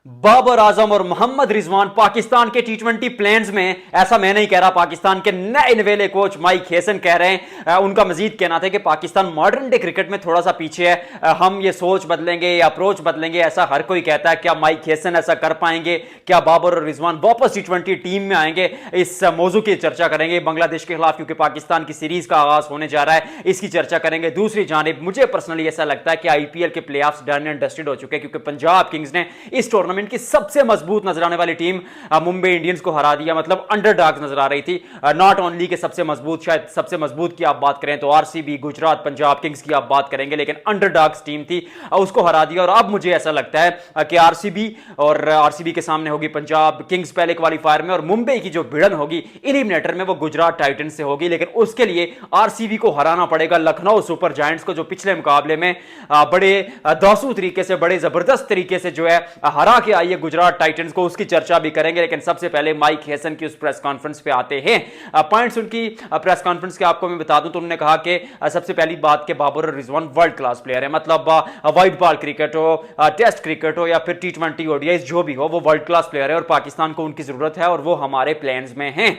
बाबर आजम और मोहम्मद रिजवान पाकिस्तान के टी20 प्लेन्स में, ऐसा मैं नहीं कह रहा, पाकिस्तान के नए नवेले कोच माइक हेसन कह रहे हैं। उनका मजीद कहना था कि पाकिस्तान मॉडर्न डे क्रिकेट में थोड़ा सा पीछे है, हम ये सोच बदलेंगे या अप्रोच बदलेंगे, ऐसा हर कोई कहता है। क्या माइक हेसन ऐसा कर पाएंगे? क्या बाबर और रिजवान वापस टी20 टीम में आएंगे? इस मौजू की चर्चा करेंगे। बांग्लादेश के खिलाफ क्योंकि पाकिस्तान की सीरीज का आगाज होने जा रहा है, इसकी चर्चा करेंगे। दूसरी जानिब मुझे पर्सनली ऐसा लगता है कि आईपीएल के प्लेऑफ्स डन एंड डस्टेड हो चुके हैं, क्योंकि पंजाब किंग्स ने इस टूर्नामेंट की सबसे मजबूत नजर आने वाली टीम मुंबई इंडियंस को हरा दिया। मतलब अंडरडॉग्स नजर आ रही थी। नॉट ओनली के सबसे मजबूत, शायद सबसे मजबूत की आप बात करें तो आरसीबी, गुजरात, पंजाब किंग्स की आप बात करेंगे, लेकिन अंडरडॉग्स टीम थी, उसको हरा दिया। और अब मुझे ऐसा लगता है कि आरसीबी के सामने होगी पंजाब किंग्स पहले क्वालिफायर में, और मुंबई की जो भिड़न होगी एलिमिनेटर में वो गुजरात टाइटंस से होगी। लेकिन उसके लिए आरसीबी को हराना पड़ेगा लखनऊ सुपर जायंट्स को, जो पिछले मुकाबले में बड़े दासू तरीके से, बड़े जबरदस्त तरीके से जो है हरा के आई है गुजरात टाइटंस को। उसकी चर्चा भी करेंगे, लेकिन सबसे पहले माइक हेसन की उस प्रेस कॉन्फ्रेंस पे आते हैं। पॉइंट्स उनकी प्रेस कॉन्फ्रेंस के आपको मैं बता दूं तो उन्होंने कहा कि सबसे पहली बात के बाबर और रिजवान वर्ल्ड क्लास प्लेयर है। मतलब वाइट बॉल क्रिकेट हो, टेस्ट क्रिकेट हो या फिर टी20 ओडीआई जो भी हो, वो वर्ल्ड क्लास प्लेयर है और पाकिस्तान को उनकी जरूरत है और वो हमारे प्लान्स में हैं।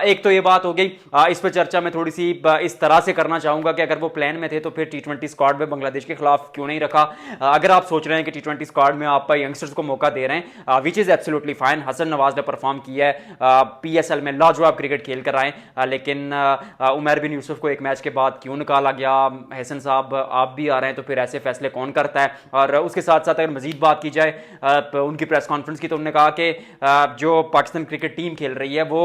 एक तो ये बात हो गई। इस पर चर्चा में थोड़ी सी इस तरह से करना चाहूंगा कि अगर वो प्लान में थे तो फिर टी20 स्क्वाड में बांग्लादेश के खिलाफ क्यों नहीं रखा? अगर आप सोच रहे हैं कि टी20 स्क्वाड में आप यंगस्टर्स को मौका दे रहे हैं, which is absolutely fine. Hasan Nawaz ने परफॉर्म किया है, पीएसएल में लाजवाब क्रिकेट खेल कर आए, लेकिन उमर बिन यूसुफ को एक मैच के बाद क्यों निकाला गया? हसन साहब आप भी आ रहे हैं तो फिर ऐसे फैसले कौन करता है? और उसके साथ साथ अगर मजीद बात की जाए उनकी प्रेस कॉन्फ्रेंस की, तो उन्होंने कहा कि जो पाकिस्तान क्रिकेट टीम खेल रही है वो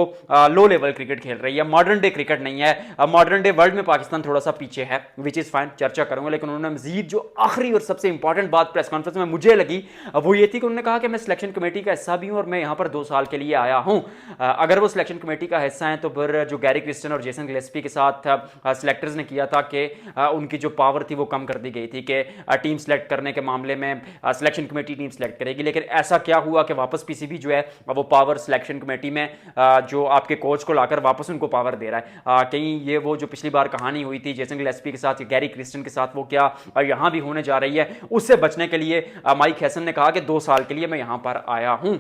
लो लेवल क्रिकेट खेल रही है, मॉडर्न डे क्रिकेट नहीं है। मॉडर्न डे वर्ल्ड में पाकिस्तान थोड़ा सा पीछे है, विच इज फाइन, चर्चा करूंगा। लेकिन उन्होंने मजीद जो आखिरी और सबसे इंपॉर्टेंट बात प्रेस कॉन्फ्रेंस में मुझे लगी वो ये थी कि उन्होंने कहा कि मैं सिलेक्शन कमेटी का हिस्सा भी हूं और मैं यहां पर 2 साल के लिए आया हूं। अगर वो सिलेक्शन कमेटी का हिस्सा है तो फिर जो गैरी क्रिस्टन और जेसन गिलेस्पी के साथ सिलेक्टर्स ने किया था कि उनकी जो पावर थी वो कम कर दी गई थी कि टीम सेलेक्ट करने के मामले में सिलेक्शन कमेटी टीम सेलेक्ट करेगी। लेकिन ऐसा क्या हुआ कि वापस पीसीबी जो है वो पावर सिलेक्शन कमेटी में जो आपके कोच को लाकर वापस उनको पावर दे रहा है। कहीं ये वो जो पिछली बार कहानी हुई थी जेसन गिलेस्पी के साथ, गैरी क्रिस्टन के साथ, वो क्या यहां भी होने जा रही है? उससे बचने के लिए माइक हेसन ने कहा कि 2 साल के लिए मैं यहां पर आया हूं।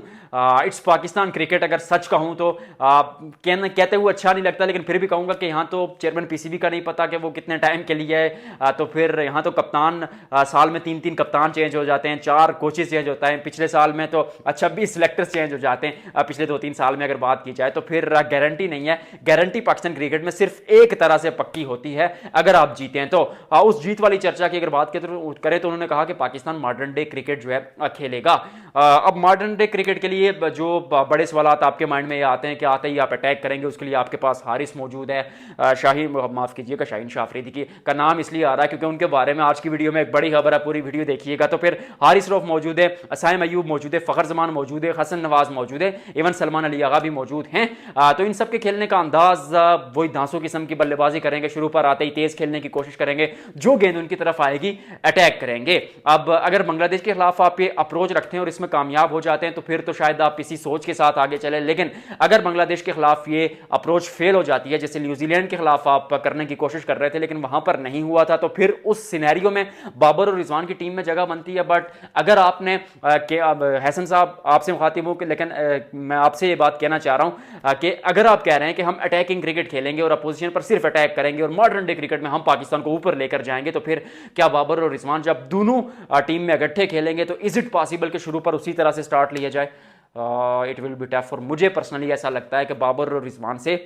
It's Pakistan cricket. अगर सच कहूं तो कहते हुए अच्छा नहीं लगता, लेकिन फिर भी कहूंगा कि यहां तो चेयरमैन पीसीबी का नहीं पता कि वो कितने टाइम के लिए है। तो फिर यहां तो कप्तान साल में 3-3 कप्तान चेंज हो जाते हैं, 4 कोचेस चेंज होता है। पिछले साल में तो 26 सिलेक्टर्स चेंज हो जाते हैं पिछले 2-3 साल में अगर बात की जाए तो। फिर गारंटी नहीं है। गारंटी पाकिस्तान क्रिकेट में सिर्फ एक तरह से पक्की होती है, अगर आप जीते हैं तो। उस जीत वाली चर्चा की अगर बात करें तो उन्होंने कहा कि पाकिस्तान मॉडर्न डे क्रिकेट जो है खेलेगा। अब मॉडर्न डे क्रिकेट के लिए जो बड़े सवालात आपके माइंड में ये आते हैं कि आते ही आप अटैक करेंगे, उसके लिए आपके पास हारिस मौजूद है। शाहीन, माफ कीजिएगा, शाहीन शाह अफरीदी का नाम इसलिए आ रहा है क्योंकि उनके बारे में आज की वीडियो में एक बड़ी खबर है, पूरी वीडियो देखिएगा। तो फिर हारिस रऊफ मौजूद है, साइम अयूब मौजूद है, फखर जमान मौजूद है, हसन नवाज मौजूद है, इवन सलमान अली आगा भी मौजूद हैं। तो इन सबके खेलने का अंदाज वही धांसू किस्म की बल्लेबाजी करेंगे, शुरू पर आते ही तेज खेलने की कोशिश करेंगे, जो गेंद उनकी तरफ आएगी अटैक करेंगे। अब अगर बांग्लादेश के खिलाफ आप ये अप्रोच रखते हैं और इसमें कामयाब हो जाते हैं तो फिर तो शायद आप इसी सोच के साथ आगे चले। लेकिन अगर बांग्लादेश के खिलाफ ये अप्रोच फेल हो जाती है, जैसे न्यूजीलैंड के खिलाफ आप करने की कोशिश कर रहे थे लेकिन वहां पर नहीं हुआ था, तो फिर उस सिनेरियो में बाबर और रिजवान की टीम में जगह बनती है। बट अगर आपने हसन साहब, आपसे मुखातिब हूं, लेकिन मैं आपसे ये बात कहना चाह रहा हूं कि अगर आप कह रहे हैं कि हम अटैकिंग क्रिकेट खेलेंगे और अपोजिशन पर सिर्फ अटैक करेंगे और मॉडर्न डे क्रिकेट में हम पाकिस्तान को ऊपर लेकर जाएंगे, तो फिर क्या बाबर और रिजवान जब दोनों टीम में इकट्ठे खेलेंगे तो इज इट पॉसिबल कि शुरू पर उसी तरह से स्टार्ट लिया जाए? It will be tough for, मुझे पर्सनली ऐसा लगता है कि बाबर और रिजवान से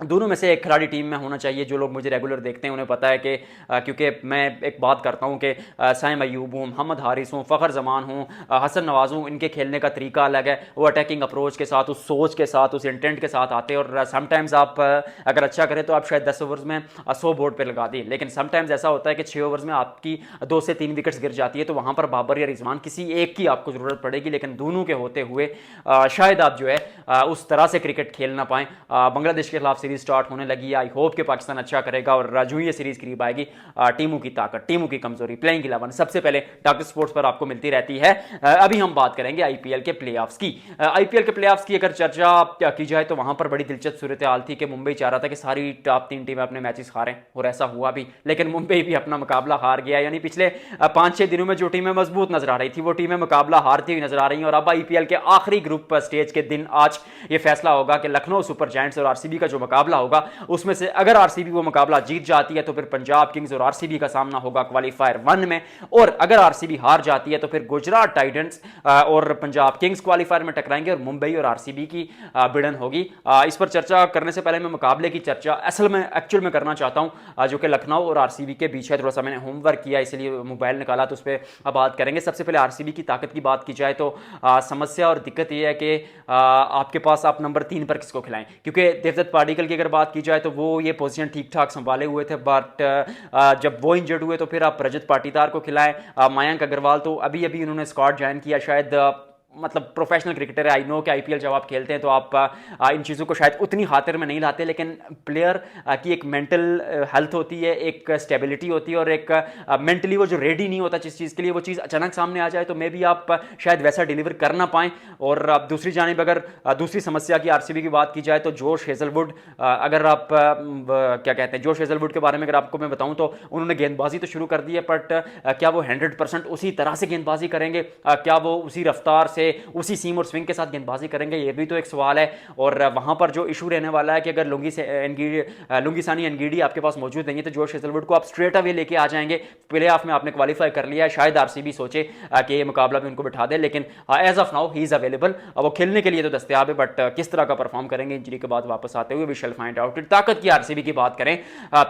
दोनों में से एक खिलाड़ी टीम में होना चाहिए। जो लोग मुझे रेगुलर देखते हैं उन्हें पता है कि क्योंकि मैं एक बात करता हूं कि साइम अयूब हूं, मोहम्मद हारिस हूं, फ़खर जमान हूं, हसन नवाज हूं, इनके खेलने का तरीका अलग है। वो अटैकिंग अप्रोच के साथ, उस सोच के साथ, उस इंटेंट के साथ आते हैं। और समटाइम्स आप अगर अच्छा करें तो आप शायद 10 ओवर्स में 100 बोर्ड पर लगा दें, लेकिन समटाइम्स ऐसा होता है कि 6 ओवर्स में आपकी 2 से 3 विकेट्स गिर जाती है, तो वहां पर बाबर या रिजवान किसी एक की आपको जरूरत पड़ेगी। लेकिन दोनों के होते हुए शायद आप जो है उस तरह से क्रिकेट खेल ना पाएं। बांग्लादेश के खिलाफ सीरीज सीरीज स्टार्ट होने लगी है। आई होप कि पाकिस्तान अच्छा करेगा और जो ये सीरीज करीब आएगी, टीमों की ताकत, टीमों की कमजोरी, प्लेइंग 11 सबसे पहले डॉक्टर स्पोर्ट्स पर आपको मिलती रहती है। अभी हम बात करेंगे आईपीएल के प्लेऑफ्स की। आईपीएल के प्लेऑफ्स की अगर चर्चा की जाए तो वहां पर बड़ी दिलचस्प सूरत हाल थी कि मुंबई चाह रहा था कि सारी टॉप 3 टीमें अपने मैचेस हारें, और ऐसा हुआ भी, लेकिन मुंबई भी अपना मुकाबला हार गया। यानी पिछले 5-6 दिनों में जो टीमें मजबूत नजर आ रही थी वो टीमें मुकाबला हारती हुई नजर आ रही हैं। और अब आईपीएल के आखिरी ग्रुप स्टेज के दिन आज ये फैसला होगा कि लखनऊ सुपर जायंट्स और आरसीबी का जो मुकाबला होगा उसमें से अगर आरसीबी वो मुकाबला जीत जाती है तो फिर पंजाब किंग्स और आरसीबी का सामना होगा क्वालीफायर 1 में, और अगर आरसीबी हार जाती है तो फिर गुजरात टाइटंस और पंजाब किंग्स क्वालीफायर में टकराएंगे और मुंबई और आरसीबी की भिड़न होगी। इस पर चर्चा करने से पहले मैं मुकाबले की चर्चा एक्चुअल में करना चाहता हूं जो कि लखनऊ और आरसीबी के बीच है। थोड़ा सा मैंने होमवर्क किया इसलिए मोबाइल निकाला, तो उस पर बात करेंगे। सबसे पहले आरसीबी की ताकत की बात की जाए तो समस्या और दिक्कत यह है कि आपके पास आप नंबर 3 पर किसको खिलाएं, क्योंकि देवदत्त पाडिक्कल की अगर बात की जाए तो वो ये पोजीशन ठीक ठाक संभाले हुए थे, बट जब वो इंजर्ड हुए तो फिर आप रजत पाटीदार को खिलाएं। मयंक अग्रवाल तो अभी अभी उन्होंने स्क्वाड ज्वाइन किया, शायद मतलब प्रोफेशनल क्रिकेटर है। आई नो कि आईपीएल जब आप खेलते हैं तो आप इन चीज़ों को शायद उतनी खातिर में नहीं लाते, लेकिन प्लेयर की एक मेंटल हेल्थ होती है, एक स्टेबिलिटी होती है, और एक मेंटली वो जो रेडी नहीं होता जिस चीज़ के लिए, वो चीज़ अचानक सामने आ जाए तो मे भी आप शायद वैसा डिलीवर कर ना पाएँ। और दूसरी जानिब अगर दूसरी समस्या की आरसीबी की बात की जाए तो जोश हेजलवुड, अगर आप क्या कहते हैं जोश हेजलवुड के बारे में अगर आपको मैं बताऊं तो उन्होंने गेंदबाजी तो शुरू कर दी है, बट क्या वो 100% उसी तरह से गेंदबाजी करेंगे, क्या वो उसी रफ्तार से उसी सीम और स्विंग के साथ गेंदबाजी करेंगे, ये भी तो एक सवाल है। और वहां पर जो इशू रहने वाला है कि अगर लुंगीसानी एनगीडी आपके पास मौजूद नहीं है तो जोश हेजलवुड को आप स्ट्रेट अवे लेके आ जाएंगे। प्ले ऑफ में आपने क्वालिफाई कर लिया है, शायद आरसीबी सोचे कि ये मुकाबला भी उनको बिठा दे, लेकिन as of now he is available, वो खेलने के लिए तो दस्तयाब है, बट किस तरह का परफॉर्म करेंगे इंजरी के बाद वापस आते हुए वी शैल फाइंड आउट। ताकत की आरसीबी की बात करें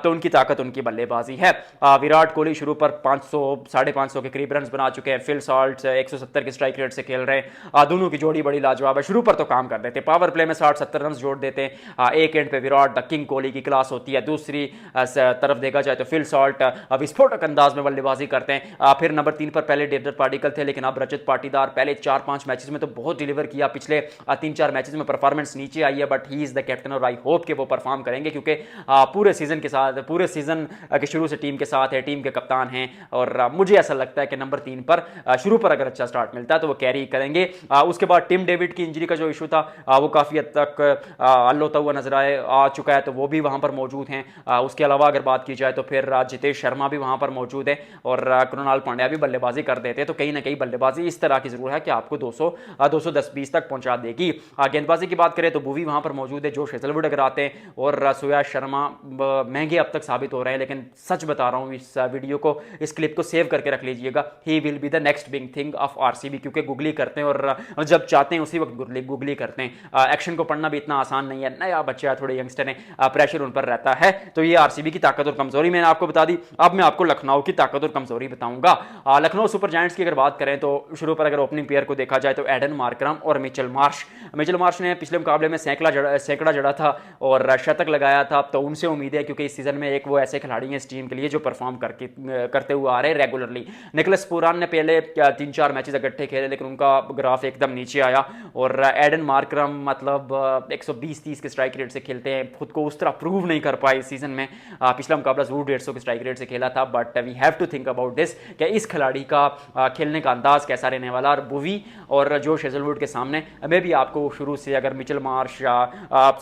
तो उनकी ताकत उनकी बल्लेबाजी है। विराट कोहली शुरू पर 500 550 के करीब रन बना चुके हैं, फिल सॉल्ट 170 के स्ट्राइक रेट से खेल रहे हैं, दोनों की जोड़ी बड़ी लाजवाब है। शुरू पर तो काम कर देते, पावर प्ले में 60-70 रन जोड़ देते हैं। एक एंड पे विराट द किंग कोहली की क्लास होती है, दूसरी तरफ देखा जाए तो फिल सॉल्ट विस्फोटक अंदाज में बल्लेबाजी करते हैं। फिर नंबर 3 पर पहले देवदत्त पाडिक्कल थे, लेकिन अब रजत पाटीदार पहले 4-5 मैचेस में तो बहुत डिलीवर किया, पिछले 3-4 मैचेस में परफॉर्मेंस नीचे आई है, but he is the captain और आई होप कि वो परफॉर्म करेंगे, क्योंकि पूरे सीजन के शुरू से टीम के साथ है, टीम के कप्तान हैं, और मुझे ऐसा लगता है कि नंबर 3 पर शुरू पर अगर अच्छा स्टार्ट मिलता है तो वो कैरी करेंगे। उसके बाद टिम डेविड की इंजरी का जो इशू था वो काफी हद तक हल होता हुआ नजर आ चुका है, तो वो भी वहां पर मौजूद हैं। उसके अलावा अगर बात की जाए तो फिर जितेश शर्मा भी वहां पर मौजूद है, और कृणाल पांड्या भी बल्लेबाजी कर देते हैं, तो कहीं ना कहीं बल्लेबाजी इस तरह की जरूर है कि आपको 210-20 तक पहुंचा देगी। गेंदबाजी की बात करें तो वो भी वहां पर मौजूद है, जोश हेजलवुड अगर आते हैं, और सुयाश शर्मा महंगे अब तक साबित हो रहे हैं, लेकिन सच बता रहा हूं, इस वीडियो को, इस क्लिप को सेव करके रख लीजिएगा, he will be the next big thing of RCB, क्योंकि गुगली करते हैं और जब चाहते हैं उसी वक्त गुगली करते हैं। एक्शन को पढ़ना भी इतना आसान नहीं है, नया बच्चा है, थोड़े यंगस्टर हैं, प्रेशर उन पर रहता है। तो ये आरसीबी की ताकत और कमजोरी मैंने आपको बता दी। अब मैं आपको लखनऊ की ताकत और कमजोरी बताऊंगा। लखनऊ सुपर जायंट्स की अगर बात करें तो शुरू पर अगर ओपनिंग पेयर को देखा जाए तो एडन मार्करम और मिचेल मार्श ने पिछले मुकाबले में सैकड़ा जड़ा था और शतक लगाया था, तो उनसे उम्मीद है, क्योंकि इस सीजन में एक वो ऐसे खिलाड़ी हैं इस टीम के लिए जो परफॉर्म करते हुए आ रहे हैं रेगुलरली। निकोलस पुरान ने पहले 3-4 मैचेस इकट्ठे खेले, लेकिन उनका ग्राफ एकदम नीचे आया, और एडन मार्करम मतलब 120-30 के स्ट्राइक रेट से खेलते हैं, खुद को उस तरह प्रूव नहीं कर पाए इस सीजन में। पिछला मुकाबला जरूर 150 के स्ट्राइक रेट से खेला था, but we have to think about this कि इस खिलाड़ी का खेलने का अंदाज कैसा रहने वाला। और बुवी और जोश हेजलवुड के सामने मैं भी आपको शुरू से अगर मिचेल मार्श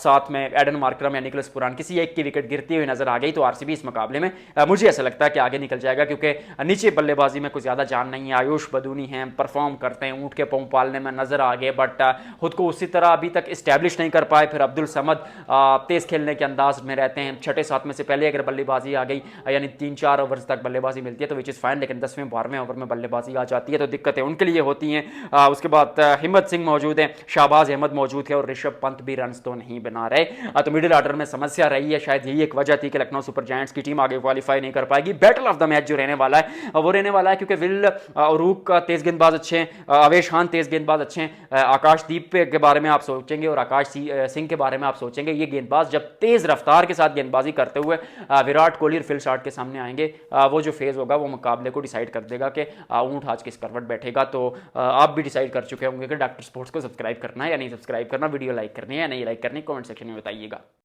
साथ में एडन मार्करम या निकोलस पुरान किसी एक की विकेट गिरती हुई नजर आ गई तो आरसीबी इस मुकाबले में मुझे ऐसा लगता है कि आगे निकल जाएगा, क्योंकि नीचे बल्लेबाजी में कुछ ज्यादा जान नहीं है। आयुष बदूनी हैं, परफॉर्म करते हैं, ऊंट के पांव पालने में नजर आ गए, बट खुद को उसी तरह अभी तक स्टैब्लिश नहीं कर पाए। फिर अब्दुल समद तेज खेलने के अंदाज में रहते हैं, 6-7 में से पहले अगर बल्लेबाजी आ गई, यानी 3-4 ओवर्स तक बल्लेबाजी मिलती है तो विच इज फाइन, लेकिन 10वें-12वें ओवर में बल्लेबाजी आ जाती है तो दिक्कतें उनके लिए होती हैं। उसके बाद हिम्मत सिंह मौजूद है, शाहबाज अहमद मौजूद है, और ऋषभ पंत भी रन तो नहीं बना रहे, तो मिडिल ऑर्डर में समस्या रही है। शायद यही एक वजह थी कि लखनऊ सुपर जायंट्स की टीम आगे क्वालिफाई नहीं कर पाएगी। बैटल ऑफ द मैच जो रहने वाला है वो रहने वाला है, क्योंकि विल अरूक का तेज गेंदबाज अच्छे हैं, अवेश खान तेज गेंदबाज अच्छे हैं, आकाशदीप के बारे में आप सोचेंगे और आकाश सिंह के बारे में आप सोचेंगे, ये गेंदबाज जब तेज रफ्तार के साथ गेंदबाजी करते हुए विराट कोहली और फिल सॉल्ट के सामने आएंगे, वो जो फेज होगा वो मुकाबले को डिसाइड कर देगा कि ऊंट आज किस करवट बैठेगा। तो आप भी डिसाइड कर चुके होंगे कि डॉक्टर स्पोर्ट्स को सब्सक्राइब करना है या नहीं सब्सक्राइब करना, वीडियो लाइक करनी है या नहीं लाइक करनी, कमेंट सेक्शन में बताइएगा।